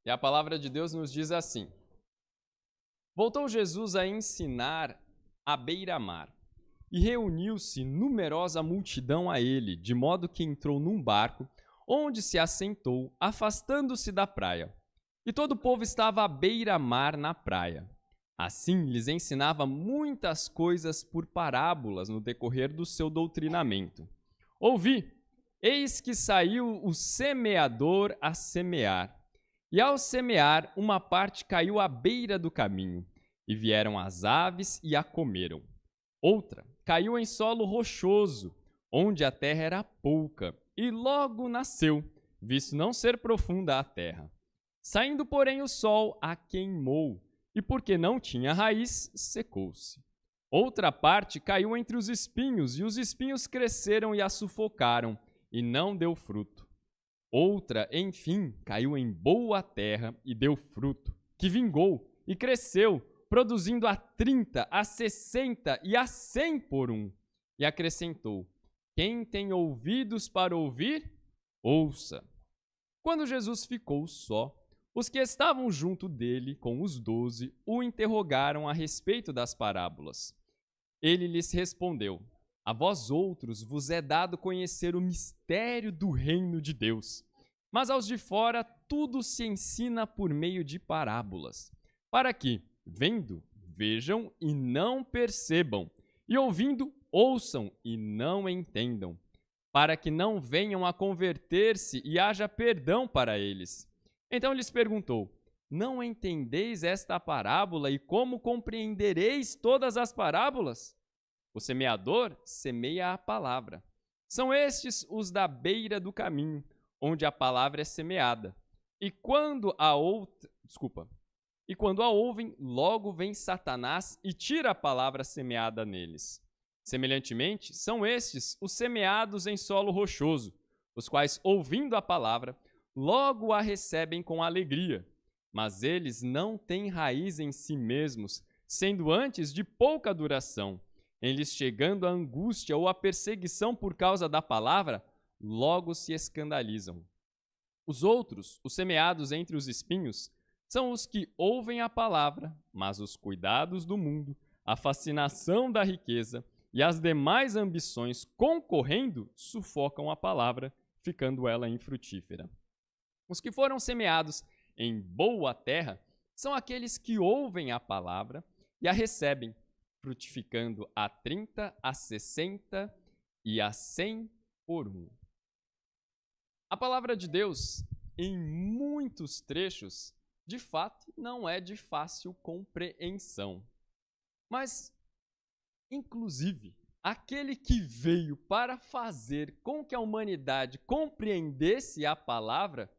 E a palavra de Deus nos diz assim: Voltou Jesus a ensinar à beira-mar, e reuniu-se numerosa multidão a ele, de modo que entrou num barco, onde se assentou, afastando-se da praia. E todo o povo estava à beira-mar na praia. Assim, lhes ensinava muitas coisas por parábolas no decorrer do seu doutrinamento. Ouvi, eis que saiu o semeador a semear. E ao semear, uma parte caiu à beira do caminho, e vieram as aves e a comeram. Outra caiu em solo rochoso, onde a terra era pouca, e logo nasceu, visto não ser profunda a terra. Saindo, porém, o sol a queimou, e porque não tinha raiz, secou-se. Outra parte caiu entre os espinhos, e os espinhos cresceram e a sufocaram, e não deu fruto. Outra, enfim, caiu em boa terra e deu fruto, que vingou e cresceu, produzindo a 30, a 60 e a 100 por um. E acrescentou: Quem tem ouvidos para ouvir, ouça. Quando Jesus ficou só, os que estavam junto dele, com os 12, o interrogaram a respeito das parábolas. Ele lhes respondeu: A vós outros vos é dado conhecer o mistério do reino de Deus. Mas aos de fora tudo se ensina por meio de parábolas, para que, vendo, vejam e não percebam, e ouvindo, ouçam e não entendam, para que não venham a converter-se e haja perdão para eles. Então lhes perguntou: Não entendeis esta parábola e como compreendereis todas as parábolas? O semeador semeia a palavra. São estes os da beira do caminho, onde a palavra é semeada. E quando a ouvem, logo vem Satanás e tira a palavra semeada neles. Semelhantemente, são estes os semeados em solo rochoso, os quais, ouvindo a palavra, logo a recebem com alegria. Mas eles não têm raiz em si mesmos, sendo antes de pouca duração. Em lhes chegando a angústia ou a perseguição por causa da palavra, logo se escandalizam. Os outros, os semeados entre os espinhos, são os que ouvem a palavra, mas os cuidados do mundo, a fascinação da riqueza e as demais ambições concorrendo sufocam a palavra, ficando ela infrutífera. Os que foram semeados em boa terra são aqueles que ouvem a palavra e a recebem, frutificando a 30, a 60 e a 100 por um. A palavra de Deus, em muitos trechos, de fato, não é de fácil compreensão. Mas, inclusive, aquele que veio para fazer com que a humanidade compreendesse a palavra,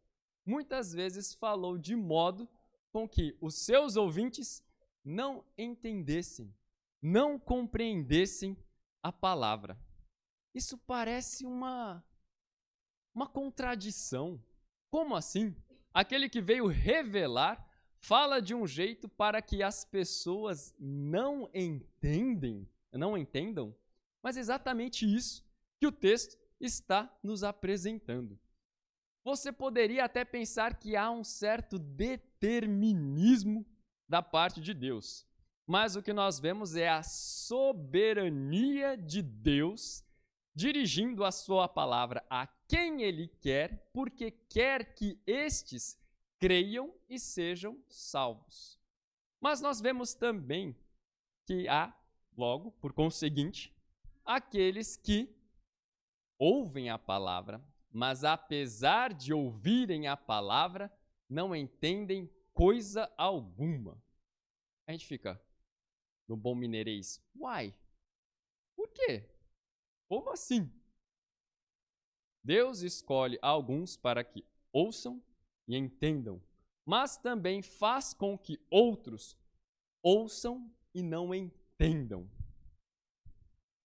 muitas vezes falou de modo com que os seus ouvintes não entendessem, não compreendessem a palavra. Isso parece uma contradição. Como assim? Aquele que veio revelar fala de um jeito para que as pessoas não entendam, mas é exatamente isso que o texto está nos apresentando. Você poderia até pensar que há um certo determinismo da parte de Deus, mas o que nós vemos é a soberania de Deus dirigindo a sua palavra a quem Ele quer, porque quer que estes creiam e sejam salvos. Mas nós vemos também que há, logo, por conseguinte, aqueles que ouvem a palavra, mas apesar de ouvirem a palavra, não entendem coisa alguma. A gente fica, no bom mineirês, uai, por quê? Como assim? Deus escolhe alguns para que ouçam e entendam, mas também faz com que outros ouçam e não entendam.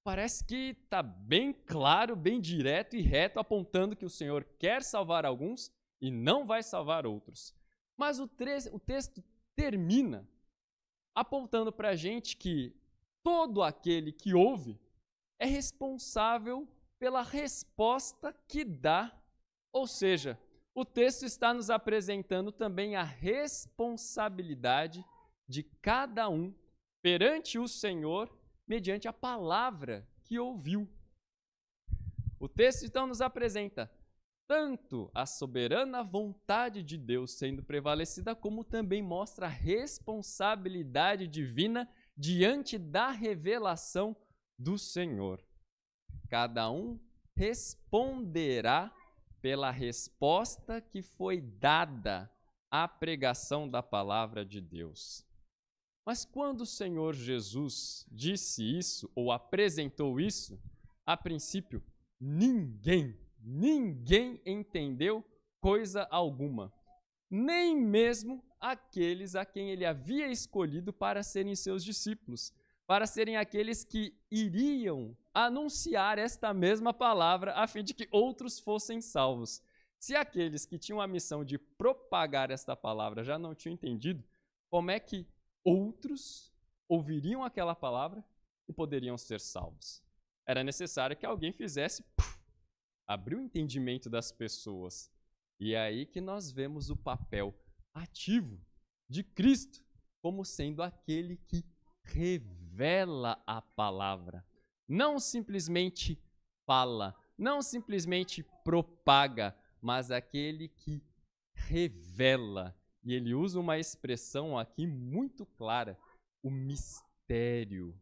Parece que está bem claro, bem direto e reto, apontando que o Senhor quer salvar alguns e não vai salvar outros. Mas o texto termina apontando para a gente que todo aquele que ouve é responsável pela resposta que dá. Ou seja, o texto está nos apresentando também a responsabilidade de cada um perante o Senhor mediante a palavra que ouviu. O texto então nos apresenta tanto a soberana vontade de Deus sendo prevalecida, como também mostra a responsabilidade divina diante da revelação do Senhor. Cada um responderá pela resposta que foi dada à pregação da palavra de Deus. Mas quando o Senhor Jesus disse isso, ou apresentou isso, a princípio, ninguém entendeu coisa alguma, nem mesmo aqueles a quem ele havia escolhido para serem seus discípulos, para serem aqueles que iriam anunciar esta mesma palavra a fim de que outros fossem salvos. Se aqueles que tinham a missão de propagar esta palavra já não tinham entendido, como é que outros ouviriam aquela palavra e poderiam ser salvos? Era necessário que alguém fizesse abrir o entendimento das pessoas. E é aí que nós vemos o papel ativo de Cristo como sendo aquele que revela a palavra. Não simplesmente fala, não simplesmente propaga, mas aquele que revela. E ele usa uma expressão aqui muito clara: o mistério.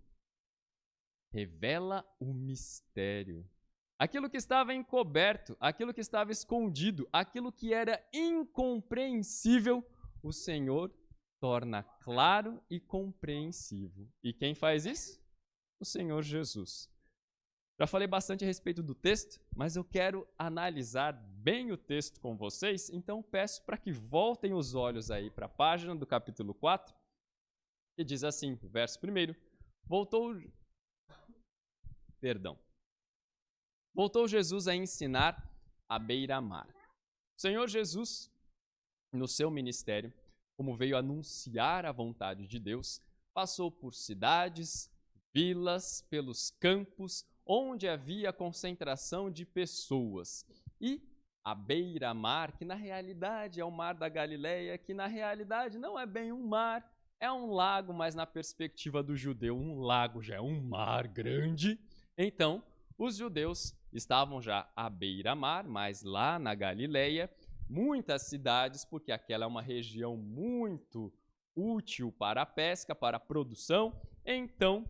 Revela o mistério. Aquilo que estava encoberto, aquilo que estava escondido, aquilo que era incompreensível, o Senhor torna claro e compreensível. E quem faz isso? O Senhor Jesus. Já falei bastante a respeito do texto, mas eu quero analisar bem o texto com vocês, então peço para que voltem os olhos aí para a página do capítulo 4, que diz assim, verso 1, Voltou Jesus a ensinar à beira-mar. O Senhor Jesus, no seu ministério, como veio anunciar a vontade de Deus, passou por cidades, vilas, pelos campos, onde havia concentração de pessoas. E a beira-mar, que na realidade é o mar da Galileia, que na realidade não é bem um mar, é um lago, mas na perspectiva do judeu, um lago já é um mar grande. Então, os judeus estavam já à beira-mar, mas lá na Galileia, muitas cidades, porque aquela é uma região muito útil para a pesca, para a produção. Então,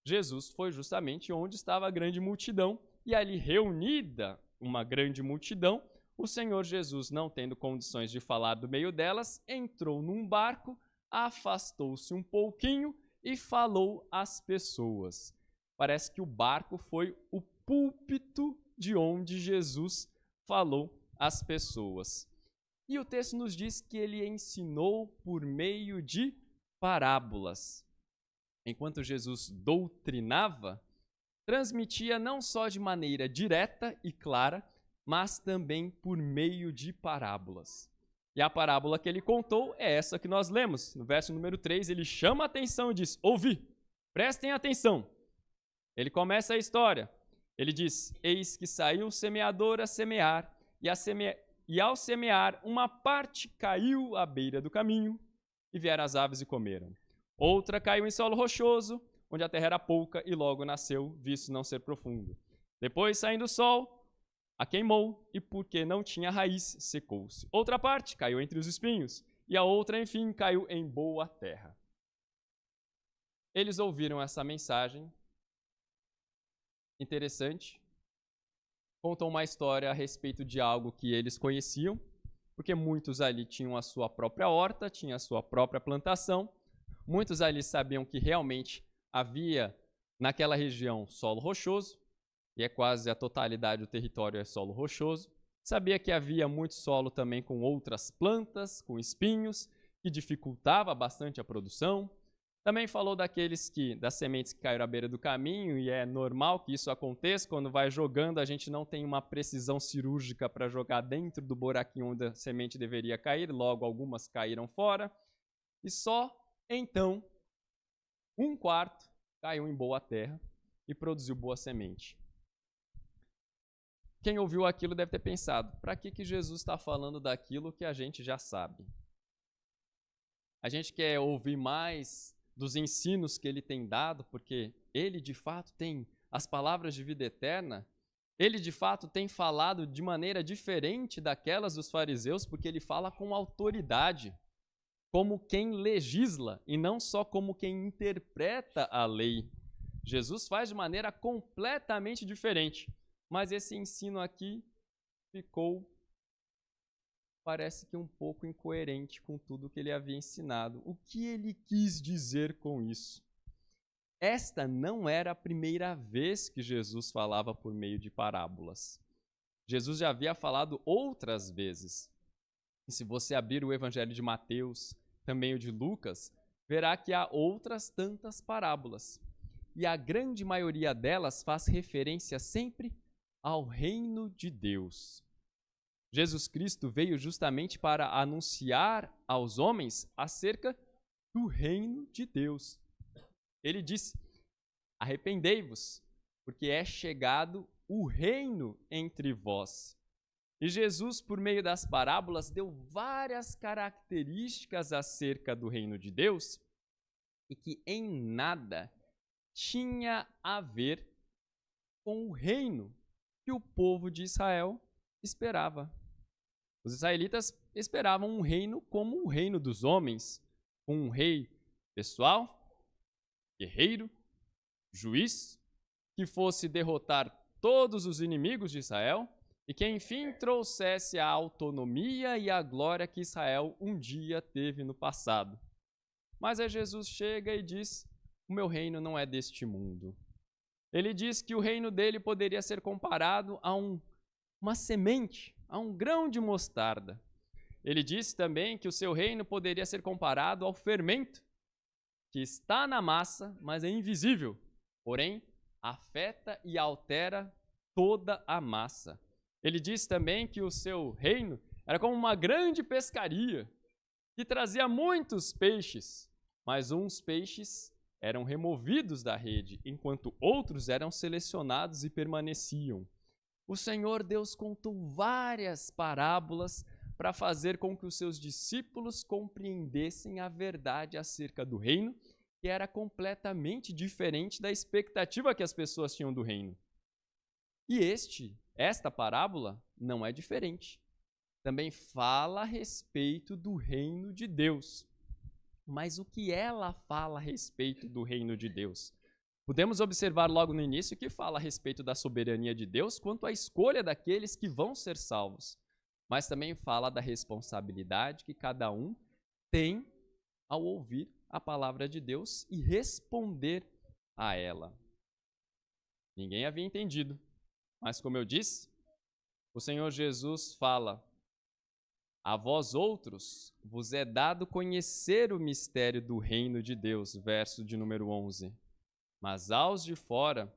Jesus foi justamente onde estava a grande multidão, e ali reunida uma grande multidão, o Senhor Jesus, não tendo condições de falar do meio delas, entrou num barco, afastou-se um pouquinho e falou às pessoas. Parece que o barco foi o púlpito de onde Jesus falou às pessoas. E o texto nos diz que ele ensinou por meio de parábolas. Enquanto Jesus doutrinava, transmitia não só de maneira direta e clara, mas também por meio de parábolas. E a parábola que ele contou é essa que nós lemos. No verso número 3, ele chama a atenção e diz: ouvi, prestem atenção. Ele começa a história. Ele diz: eis que saiu o semeador a semear, e ao semear, uma parte caiu à beira do caminho, e vieram as aves e comeram. Outra caiu em solo rochoso, onde a terra era pouca, e logo nasceu, visto não ser profundo. Depois, saindo o sol, a queimou, e porque não tinha raiz, secou-se. Outra parte caiu entre os espinhos, e a outra, enfim, caiu em boa terra. Eles ouviram essa mensagem interessante, contam uma história a respeito de algo que eles conheciam, porque muitos ali tinham a sua própria horta, tinham a sua própria plantação, muitos ali sabiam que realmente havia naquela região solo rochoso, e é quase a totalidade do território é solo rochoso. Sabia que havia muito solo também com outras plantas, com espinhos, que dificultava bastante a produção. Também falou das sementes que caíram à beira do caminho, e é normal que isso aconteça. Quando vai jogando, a gente não tem uma precisão cirúrgica para jogar dentro do buraquinho onde a semente deveria cair, logo algumas caíram fora. E só então, 1/4 caiu em boa terra, e produziu boa semente. Quem ouviu aquilo deve ter pensado, para que Jesus está falando daquilo que a gente já sabe? A gente quer ouvir mais dos ensinos que ele tem dado, porque ele de fato tem as palavras de vida eterna, ele de fato tem falado de maneira diferente daquelas dos fariseus, porque ele fala com autoridade, como quem legisla e não só como quem interpreta a lei. Jesus faz de maneira completamente diferente, mas esse ensino aqui ficou, parece que um pouco incoerente com tudo que ele havia ensinado. O que ele quis dizer com isso? Esta não era a primeira vez que Jesus falava por meio de parábolas. Jesus já havia falado outras vezes. E se você abrir o Evangelho de Mateus, também o de Lucas, verá que há outras tantas parábolas. E a grande maioria delas faz referência sempre ao reino de Deus. Jesus Cristo veio justamente para anunciar aos homens acerca do reino de Deus. Ele disse: arrependei-vos, porque é chegado o reino entre vós. E Jesus, por meio das parábolas, deu várias características acerca do reino de Deus e que em nada tinha a ver com o reino que o povo de Israel esperava. Os israelitas esperavam um reino como o reino dos homens, com um rei pessoal, guerreiro, juiz, que fosse derrotar todos os inimigos de Israel e que, enfim, trouxesse a autonomia e a glória que Israel um dia teve no passado. Mas aí Jesus chega e diz: o meu reino não é deste mundo. Ele diz que o reino dele poderia ser comparado a uma semente, a um grão de mostarda. Ele disse também que o seu reino poderia ser comparado ao fermento, que está na massa, mas é invisível, porém afeta e altera toda a massa. Ele disse também que o seu reino era como uma grande pescaria, que trazia muitos peixes, mas uns peixes eram removidos da rede, enquanto outros eram selecionados e permaneciam. O Senhor Deus contou várias parábolas para fazer com que os seus discípulos compreendessem a verdade acerca do reino, que era completamente diferente da expectativa que as pessoas tinham do reino. E esta parábola não é diferente. Também fala a respeito do reino de Deus. Mas o que ela fala a respeito do reino de Deus? Podemos observar logo no início que fala a respeito da soberania de Deus quanto à escolha daqueles que vão ser salvos. Mas também fala da responsabilidade que cada um tem ao ouvir a palavra de Deus e responder a ela. Ninguém havia entendido, mas como eu disse, o Senhor Jesus fala: a vós outros vos é dado conhecer o mistério do reino de Deus, verso de número 11. Mas aos de fora,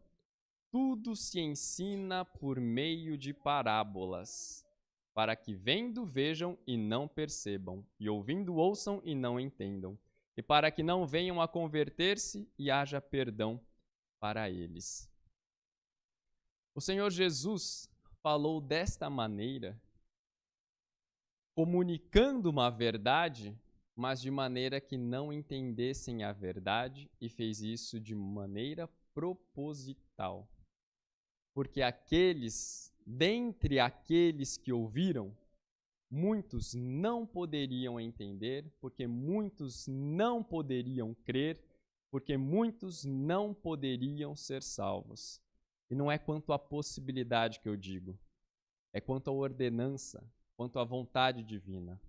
tudo se ensina por meio de parábolas, para que vendo vejam e não percebam, e ouvindo ouçam e não entendam, e para que não venham a converter-se e haja perdão para eles. O Senhor Jesus falou desta maneira, comunicando uma verdade, mas de maneira que não entendessem a verdade, e fez isso de maneira proposital. Porque dentre aqueles que ouviram, muitos não poderiam entender, porque muitos não poderiam crer, porque muitos não poderiam ser salvos. E não é quanto à possibilidade que eu digo, é quanto à ordenança, quanto à vontade divina.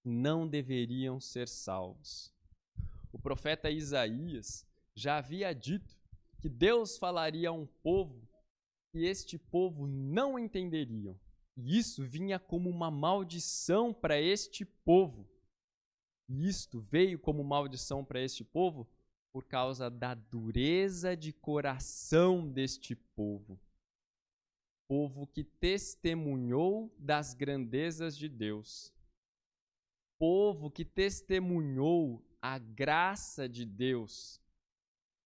Não deveriam ser salvos. O profeta Isaías já havia dito que Deus falaria a um povo e este povo não entenderiam. E isso vinha como uma maldição para este povo. E isto veio como maldição para este povo por causa da dureza de coração deste povo. Povo que testemunhou das grandezas de Deus. Povo que testemunhou a graça de Deus.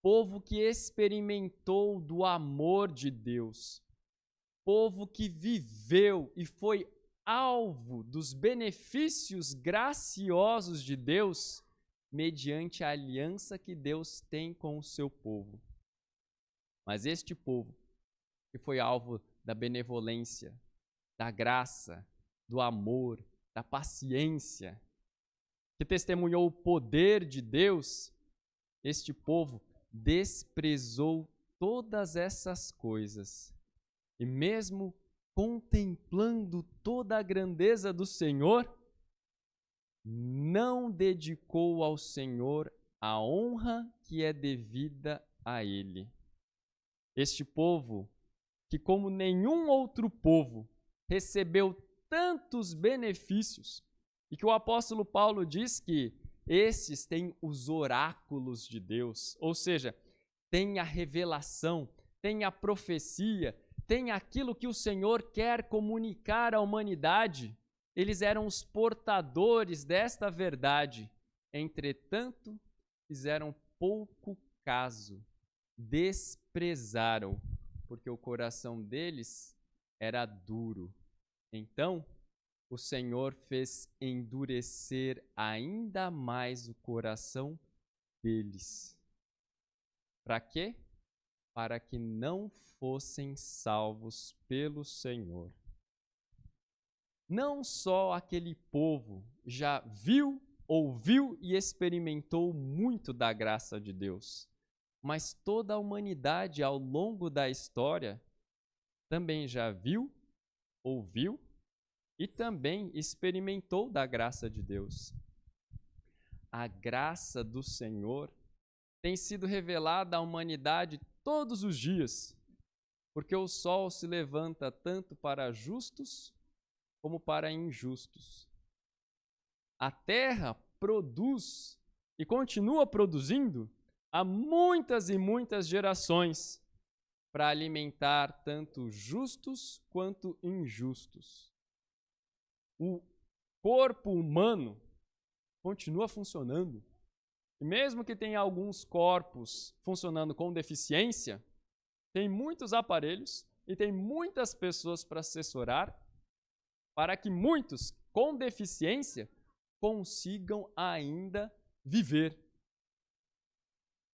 povo que experimentou do amor de Deus, povo que viveu e foi alvo dos benefícios graciosos de Deus mediante a aliança que Deus tem com o seu povo. Mas este povo que foi alvo da benevolência, da graça, do amor, da paciência, que testemunhou o poder de Deus, este povo desprezou todas essas coisas. E mesmo contemplando toda a grandeza do Senhor, não dedicou ao Senhor a honra que é devida a Ele. Este povo, que como nenhum outro povo, recebeu tantos benefícios, e que o apóstolo Paulo diz que esses têm os oráculos de Deus, ou seja, tem a revelação, tem a profecia, tem aquilo que o Senhor quer comunicar à humanidade. Eles eram os portadores desta verdade. Entretanto, fizeram pouco caso, desprezaram, porque o coração deles era duro. Então, o Senhor fez endurecer ainda mais o coração deles. Para quê? Para que não fossem salvos pelo Senhor. Não só aquele povo já viu, ouviu e experimentou muito da graça de Deus, mas toda a humanidade ao longo da história também já viu, ouviu e também experimentou da graça de Deus. A graça do Senhor tem sido revelada à humanidade todos os dias, porque o sol se levanta tanto para justos como para injustos. A terra produz e continua produzindo há muitas e muitas gerações para alimentar tanto justos quanto injustos. O corpo humano continua funcionando. E mesmo que tenha alguns corpos funcionando com deficiência, tem muitos aparelhos e tem muitas pessoas para assessorar para que muitos com deficiência consigam ainda viver.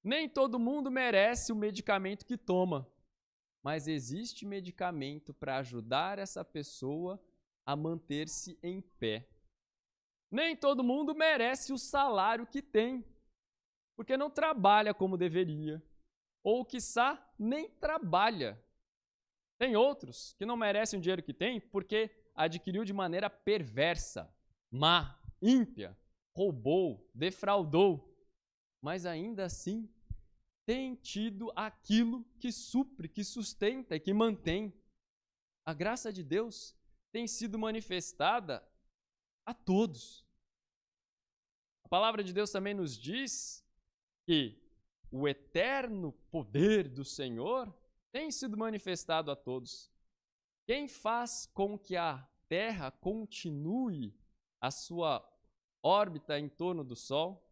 Nem todo mundo merece o medicamento que toma, mas existe medicamento para ajudar essa pessoa a manter-se em pé. Nem todo mundo merece o salário que tem, porque não trabalha como deveria, ou quiçá nem trabalha. Tem outros que não merecem o dinheiro que tem porque adquiriu de maneira perversa, má, ímpia, roubou, defraudou, mas ainda assim tem tido aquilo que supre, que sustenta e que mantém. A graça de Deus tem sido manifestada a todos. A palavra de Deus também nos diz que o eterno poder do Senhor tem sido manifestado a todos. Quem faz com que a Terra continue a sua órbita em torno do Sol?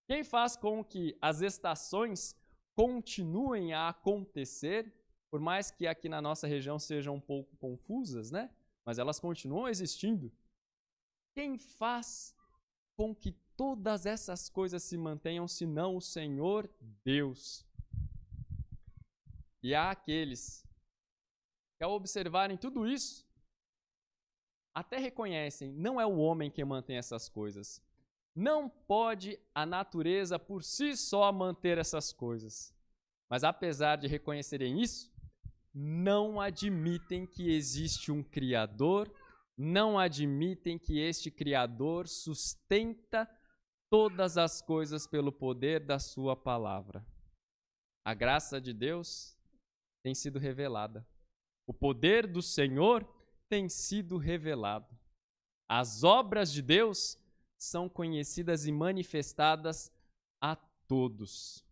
Quem faz com que as estações continuem a acontecer, por mais que aqui na nossa região sejam um pouco confusas, né? Mas elas continuam existindo. Quem faz com que todas essas coisas se mantenham, senão o Senhor Deus? E há aqueles que, ao observarem tudo isso, até reconhecem, não é o homem que mantém essas coisas. Não pode a natureza por si só manter essas coisas. Mas apesar de reconhecerem isso, não admitem que existe um Criador, não admitem que este Criador sustenta todas as coisas pelo poder da sua palavra. A graça de Deus tem sido revelada. O poder do Senhor tem sido revelado. As obras de Deus são conhecidas e manifestadas a todos.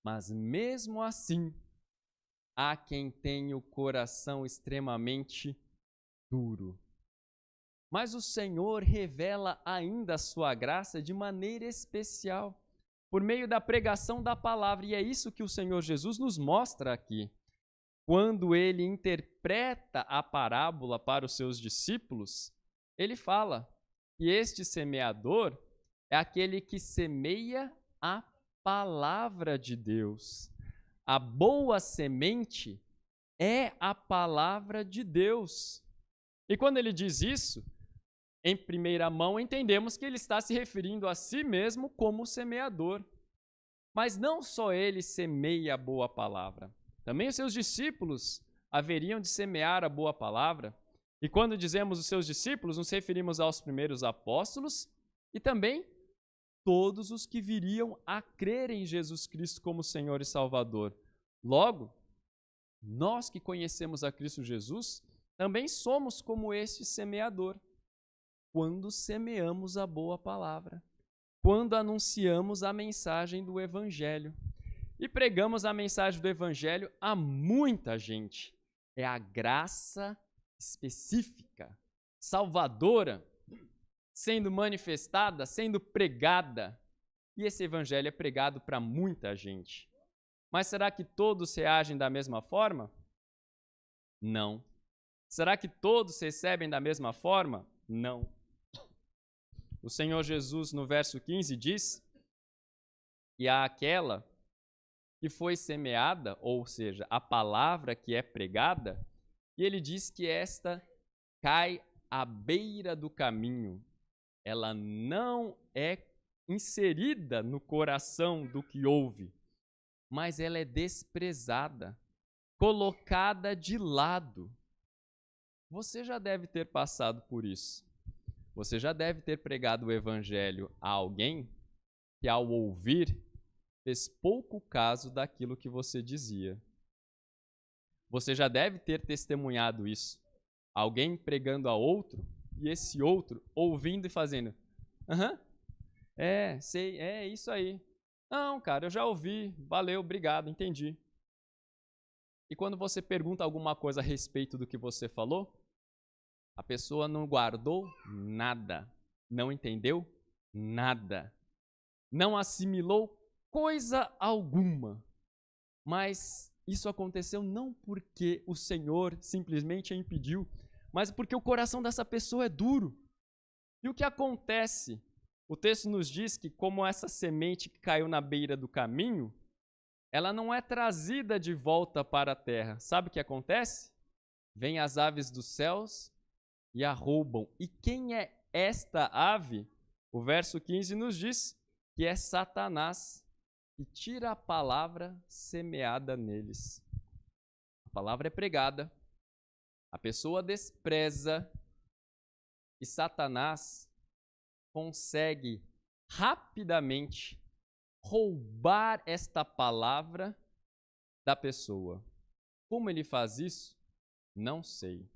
Mas mesmo assim, há quem tenha o coração extremamente duro. Mas o Senhor revela ainda a sua graça de maneira especial. por meio da pregação da palavra. E é isso que o Senhor Jesus nos mostra aqui. Quando ele interpreta a parábola para os seus discípulos, ele fala que este semeador é aquele que semeia a palavra de Deus. A boa semente é a palavra de Deus. E quando ele diz isso, em primeira mão, entendemos que ele está se referindo a si mesmo como semeador. Mas não só ele semeia a boa palavra, também os seus discípulos haveriam de semear a boa palavra. E quando dizemos os seus discípulos, nos referimos aos primeiros apóstolos e também todos os que viriam a crer em Jesus Cristo como Senhor e Salvador. Logo, nós que conhecemos a Cristo Jesus, também somos como este semeador, quando semeamos a boa palavra, quando anunciamos a mensagem do Evangelho e pregamos a mensagem do Evangelho a muita gente. É a graça específica, salvadora, sendo manifestada, sendo pregada. E esse Evangelho é pregado para muita gente. Mas será que todos reagem da mesma forma? Não. Será que todos recebem da mesma forma? Não. O Senhor Jesus, no verso 15, diz que há aquela que foi semeada, ou seja, a palavra que é pregada, e ele diz que esta cai à beira do caminho. Ela não é inserida no coração do que ouve, mas ela é desprezada, colocada de lado. Você já deve ter passado por isso. Você já deve ter pregado o Evangelho a alguém que, ao ouvir, fez pouco caso daquilo que você dizia. Você já deve ter testemunhado isso. Alguém pregando a outro e esse outro ouvindo e fazendo: aham, sei, é isso aí. Não, cara, eu já ouvi, valeu, obrigado, entendi. E quando você pergunta alguma coisa a respeito do que você falou, a pessoa não guardou nada, não entendeu nada, não assimilou coisa alguma. Mas isso aconteceu não porque o Senhor simplesmente a impediu, mas porque o coração dessa pessoa é duro. E o que acontece? O texto nos diz que, como essa semente que caiu na beira do caminho, ela não é trazida de volta para a terra. Sabe o que acontece? Vêm as aves dos céus e a roubam. E quem é esta ave? O verso 15 nos diz que é Satanás, que tira a palavra semeada neles. A palavra é pregada, a pessoa despreza e Satanás consegue rapidamente roubar esta palavra da pessoa. Como ele faz isso? Não sei.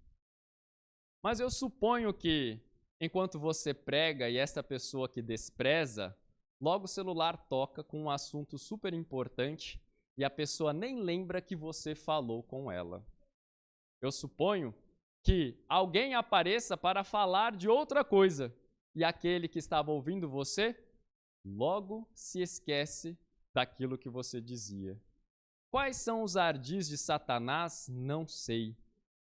Mas eu suponho que, enquanto você prega e esta pessoa que despreza, logo o celular toca com um assunto super importante e a pessoa nem lembra que você falou com ela. Eu suponho que alguém apareça para falar de outra coisa e aquele que estava ouvindo você logo se esquece daquilo que você dizia. Quais são os ardis de Satanás? Não sei.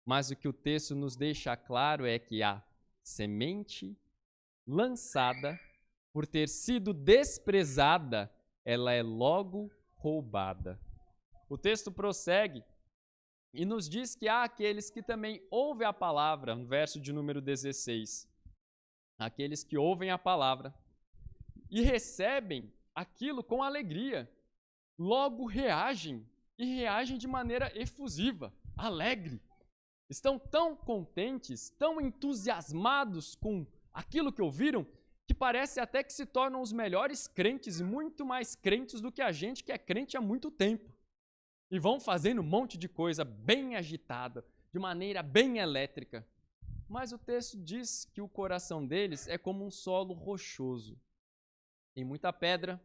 Mas o que o texto nos deixa claro é que a semente lançada, por ter sido desprezada, ela é logo roubada. O texto prossegue e nos diz que há aqueles que também ouvem a palavra, no verso de número 16. Aqueles que ouvem a palavra e recebem aquilo com alegria, logo reagem, e reagem de maneira efusiva, alegre. Estão tão contentes, tão entusiasmados com aquilo que ouviram, que parece até que se tornam os melhores crentes e muito mais crentes do que a gente que é crente há muito tempo. E vão fazendo um monte de coisa bem agitada, de maneira bem elétrica. Mas o texto diz que o coração deles é como um solo rochoso. Tem muita pedra,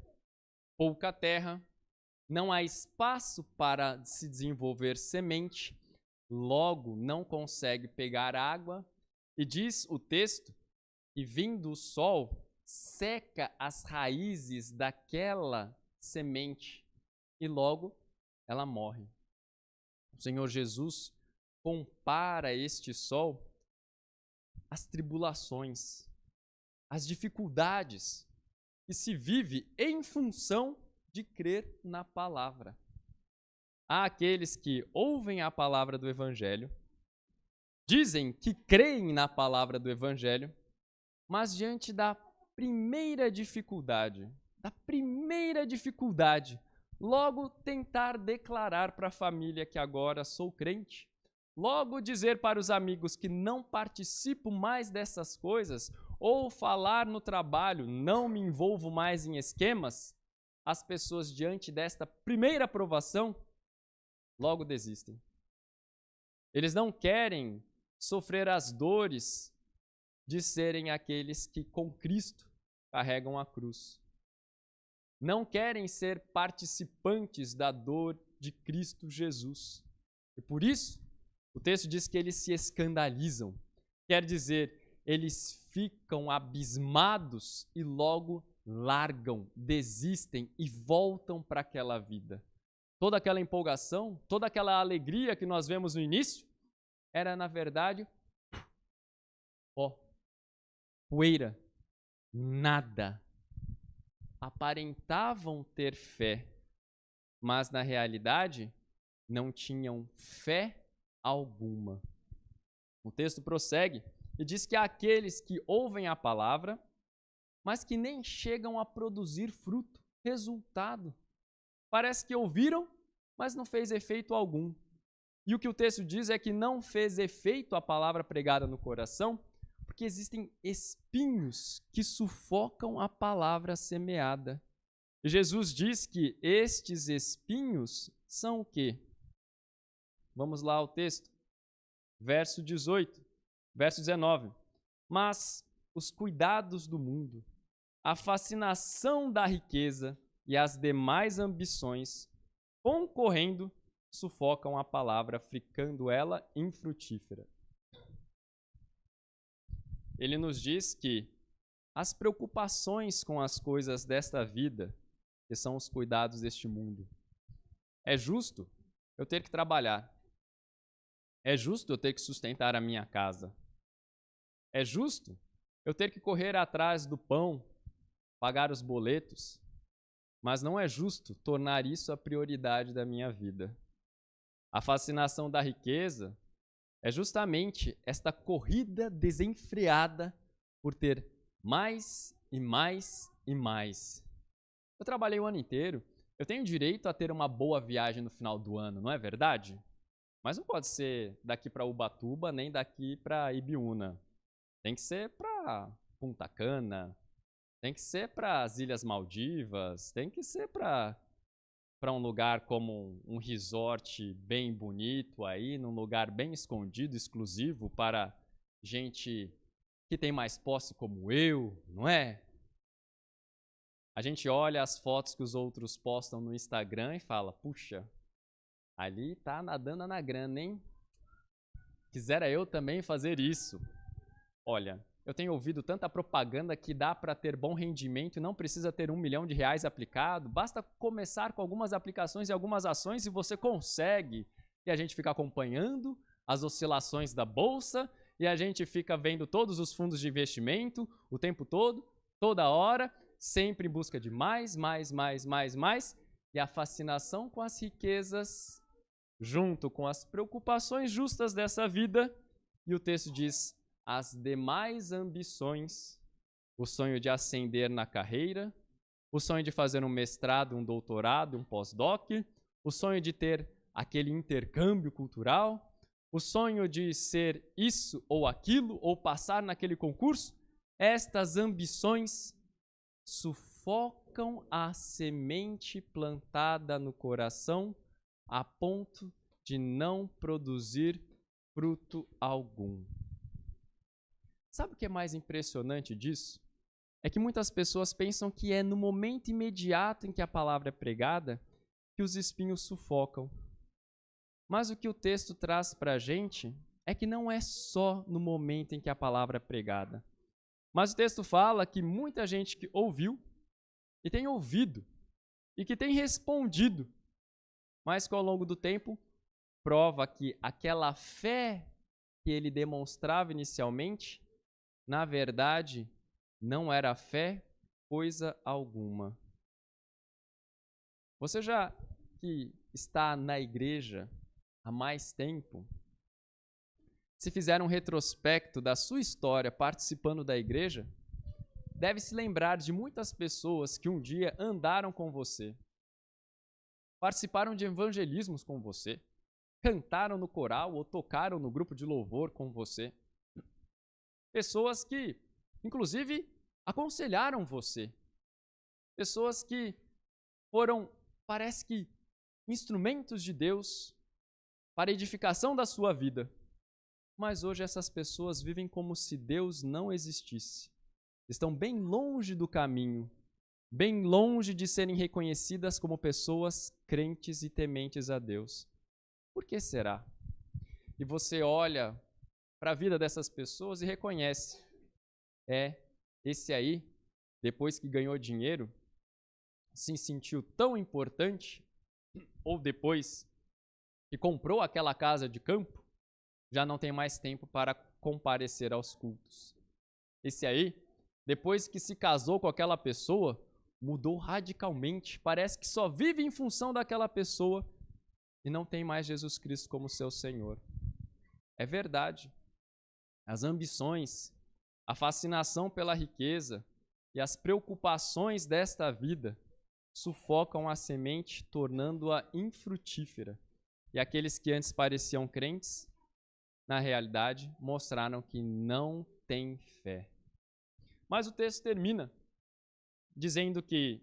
pouca terra, não há espaço para se desenvolver semente, logo não consegue pegar água. E diz o texto que, vindo o sol, seca as raízes daquela semente e logo ela morre. O Senhor Jesus compara este sol às tribulações, às dificuldades que se vive em função de crer na palavra. Há aqueles que ouvem a palavra do Evangelho, dizem que creem na palavra do Evangelho, mas diante da primeira dificuldade, logo tentar declarar para a família que agora sou crente, logo dizer para os amigos que não participo mais dessas coisas, ou falar no trabalho, não me envolvo mais em esquemas, as pessoas diante desta primeira aprovação, logo desistem. Eles não querem sofrer as dores de serem aqueles que com Cristo carregam a cruz. Não querem ser participantes da dor de Cristo Jesus. E por isso, o texto diz que eles se escandalizam. Quer dizer, eles ficam abismados e logo largam, desistem e voltam para aquela vida. Toda aquela empolgação, toda aquela alegria que nós vemos no início, era na verdade, poeira, nada. Aparentavam ter fé, mas na realidade não tinham fé alguma. O texto prossegue e diz que há aqueles que ouvem a palavra, mas que nem chegam a produzir fruto, resultado. Parece que ouviram, mas não fez efeito algum. E o que o texto diz é que não fez efeito a palavra pregada no coração, porque existem espinhos que sufocam a palavra semeada. E Jesus diz que estes espinhos são o quê? Vamos lá ao texto. Verso 18, verso 19. Mas os cuidados do mundo, a fascinação da riqueza e as demais ambições, concorrendo, sufocam a palavra, ficando ela infrutífera. Ele nos diz que as preocupações com as coisas desta vida, que são os cuidados deste mundo, é justo eu ter que trabalhar. É justo eu ter que sustentar a minha casa. É justo eu ter que correr atrás do pão, pagar os boletos. Mas não é justo tornar isso a prioridade da minha vida. A fascinação da riqueza é justamente esta corrida desenfreada por ter mais e mais e mais. Eu trabalhei o ano inteiro, eu tenho direito a ter uma boa viagem no final do ano, não é verdade? Mas não pode ser daqui para Ubatuba, nem daqui para Ibiúna. Tem que ser para Punta Cana, tem que ser para as Ilhas Maldivas, tem que ser para um lugar como um resort bem bonito aí, num lugar bem escondido, exclusivo para gente que tem mais posse como eu, não é? A gente olha as fotos que os outros postam no Instagram e fala, puxa, ali tá nadando na grana, hein? Quisera eu também fazer isso. Olha, eu tenho ouvido tanta propaganda que dá para ter bom rendimento e não precisa ter R$1 milhão aplicado. Basta começar com algumas aplicações e algumas ações e você consegue. E a gente fica acompanhando as oscilações da bolsa e a gente fica vendo todos os fundos de investimento o tempo todo, toda hora, sempre em busca de mais. E a fascinação com as riquezas, junto com as preocupações justas dessa vida. E o texto diz, as demais ambições, o sonho de ascender na carreira, o sonho de fazer um mestrado, um doutorado, um pós-doc, o sonho de ter aquele intercâmbio cultural, o sonho de ser isso ou aquilo, ou passar naquele concurso, estas ambições sufocam a semente plantada no coração a ponto de não produzir fruto algum. Sabe o que é mais impressionante disso? É que muitas pessoas pensam que é no momento imediato em que a palavra é pregada que os espinhos sufocam. Mas o que o texto traz para a gente é que não é só no momento em que a palavra é pregada. Mas o texto fala que muita gente que ouviu e tem ouvido e que tem respondido, mas que ao longo do tempo prova que aquela fé que ele demonstrava inicialmente, na verdade, não era fé coisa alguma. Você já que está na igreja há mais tempo, se fizer um retrospecto da sua história participando da igreja, deve se lembrar de muitas pessoas que um dia andaram com você, participaram de evangelismos com você, cantaram no coral ou tocaram no grupo de louvor com você. Pessoas que, inclusive, aconselharam você. Pessoas que foram, parece que, instrumentos de Deus para a edificação da sua vida. Mas hoje essas pessoas vivem como se Deus não existisse. Estão bem longe do caminho, bem longe de serem reconhecidas como pessoas crentes e tementes a Deus. Por que será? E você olha para a vida dessas pessoas e reconhece. Esse aí, depois que ganhou dinheiro, se sentiu tão importante, ou depois que comprou aquela casa de campo, já não tem mais tempo para comparecer aos cultos. Esse aí, depois que se casou com aquela pessoa, mudou radicalmente, parece que só vive em função daquela pessoa e não tem mais Jesus Cristo como seu Senhor. É verdade. As ambições, a fascinação pela riqueza e as preocupações desta vida sufocam a semente, tornando-a infrutífera. E aqueles que antes pareciam crentes, na realidade, mostraram que não têm fé. Mas o texto termina dizendo que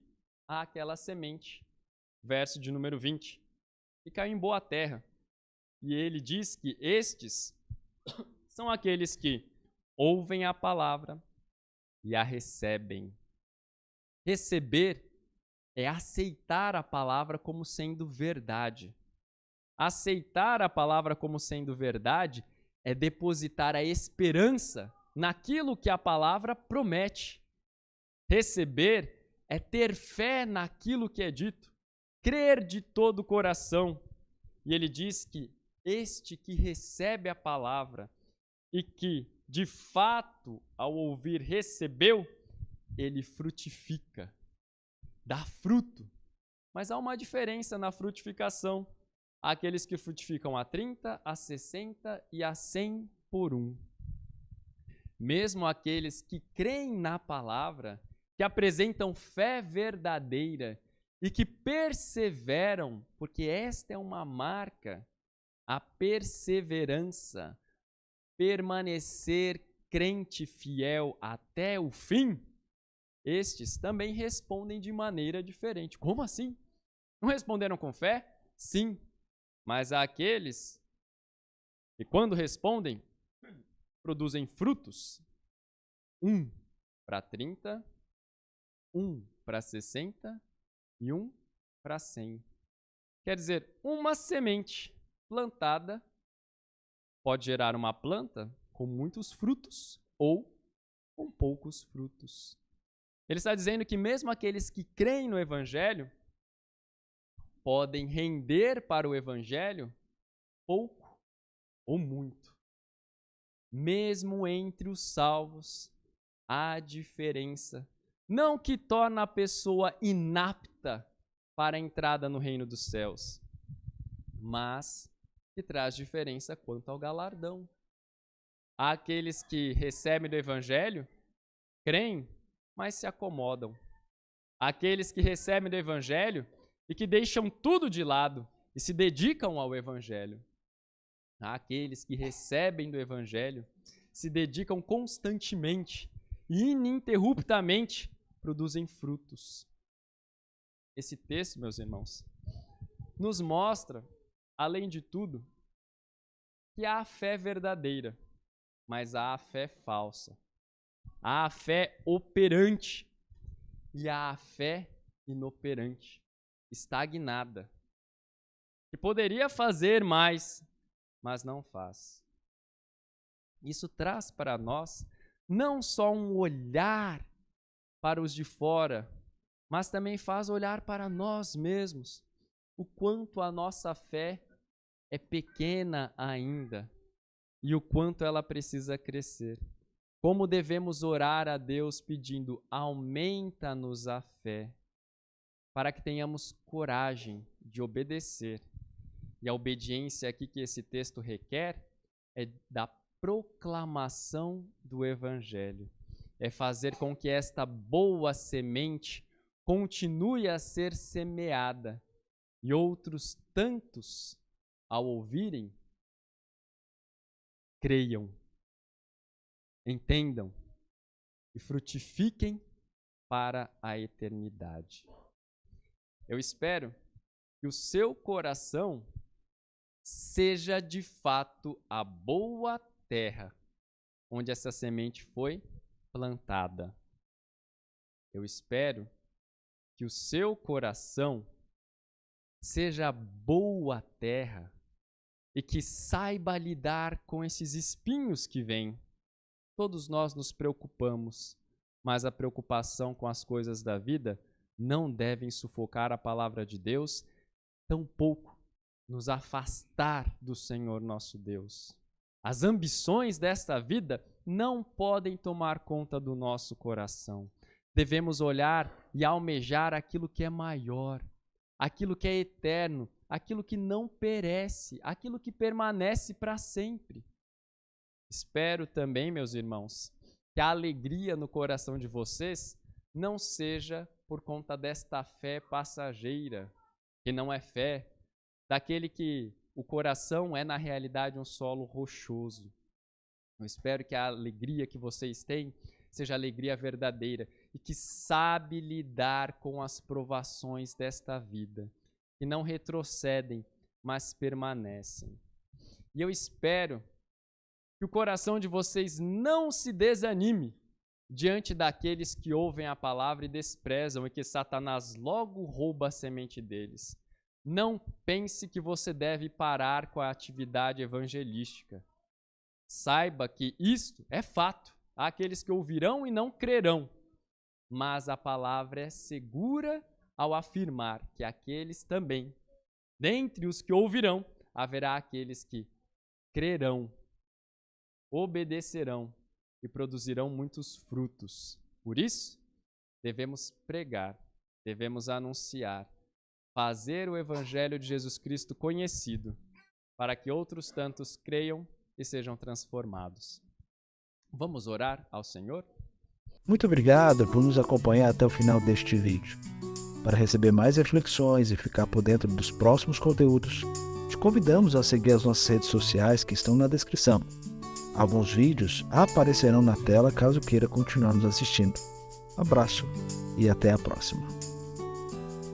há aquela semente, verso de número 20, que caiu em boa terra. E ele diz que estes são aqueles que ouvem a palavra e a recebem. Receber é aceitar a palavra como sendo verdade. Aceitar a palavra como sendo verdade é depositar a esperança naquilo que a palavra promete. Receber é ter fé naquilo que é dito, crer de todo o coração. E ele diz que este que recebe a palavra e que, de fato, ao ouvir, recebeu, ele frutifica, dá fruto. Mas há uma diferença na frutificação. Há aqueles que frutificam a 30, a 60 e a 100 por um. Mesmo aqueles que creem na palavra, que apresentam fé verdadeira e que perseveram, porque esta é uma marca, a perseverança, permanecer crente fiel até o fim, estes também respondem de maneira diferente. Como assim? Não responderam com fé? Sim. Mas há aqueles que, quando respondem, produzem frutos. 1 para 30, 1 para 60 e 1 para 100. Quer dizer, uma semente plantada pode gerar uma planta com muitos frutos ou com poucos frutos. Ele está dizendo que mesmo aqueles que creem no Evangelho podem render para o Evangelho pouco ou muito. Mesmo entre os salvos, há diferença. Não que torna a pessoa inapta para a entrada no reino dos céus, mas que traz diferença quanto ao galardão. Há aqueles que recebem do Evangelho, creem, mas se acomodam. Há aqueles que recebem do Evangelho e que deixam tudo de lado e se dedicam ao Evangelho. Há aqueles que recebem do Evangelho, se dedicam constantemente e ininterruptamente produzem frutos. Esse texto, meus irmãos, nos mostra, além de tudo, que há a fé verdadeira, mas há a fé falsa. Há a fé operante e há a fé inoperante, estagnada, que poderia fazer mais, mas não faz. Isso traz para nós não só um olhar para os de fora, mas também faz olhar para nós mesmos, o quanto a nossa fé é pequena ainda e o quanto ela precisa crescer. Como devemos orar a Deus pedindo: aumenta-nos a fé, para que tenhamos coragem de obedecer. E a obediência aqui que esse texto requer é da proclamação do Evangelho. É fazer com que esta boa semente continue a ser semeada e outros tantos, ao ouvirem, creiam, entendam e frutifiquem para a eternidade. Eu espero que o seu coração seja de fato a boa terra onde essa semente foi plantada. Eu espero que o seu coração seja boa terra e que saiba lidar com esses espinhos que vêm. Todos nós nos preocupamos, mas a preocupação com as coisas da vida não devem sufocar a palavra de Deus, tampouco nos afastar do Senhor nosso Deus. As ambições desta vida não podem tomar conta do nosso coração. Devemos olhar e almejar aquilo que é maior, aquilo que é eterno, aquilo que não perece, aquilo que permanece para sempre. Espero também, meus irmãos, que a alegria no coração de vocês não seja por conta desta fé passageira, que não é fé, daquele que o coração é na realidade um solo rochoso. Eu espero que a alegria que vocês têm seja alegria verdadeira e que sabe lidar com as provações desta vida, que não retrocedem, mas permanecem. E eu espero que o coração de vocês não se desanime diante daqueles que ouvem a palavra e desprezam e que Satanás logo rouba a semente deles. Não pense que você deve parar com a atividade evangelística. Saiba que isto é fato. Há aqueles que ouvirão e não crerão. Mas a palavra é segura ao afirmar que aqueles também, dentre os que ouvirão, haverá aqueles que crerão, obedecerão e produzirão muitos frutos. Por isso, devemos pregar, devemos anunciar, fazer o Evangelho de Jesus Cristo conhecido, para que outros tantos creiam e sejam transformados. Vamos orar ao Senhor? Muito obrigado por nos acompanhar até o final deste vídeo. Para receber mais reflexões e ficar por dentro dos próximos conteúdos, te convidamos a seguir as nossas redes sociais que estão na descrição. Alguns vídeos aparecerão na tela caso queira continuar nos assistindo. Abraço e até a próxima.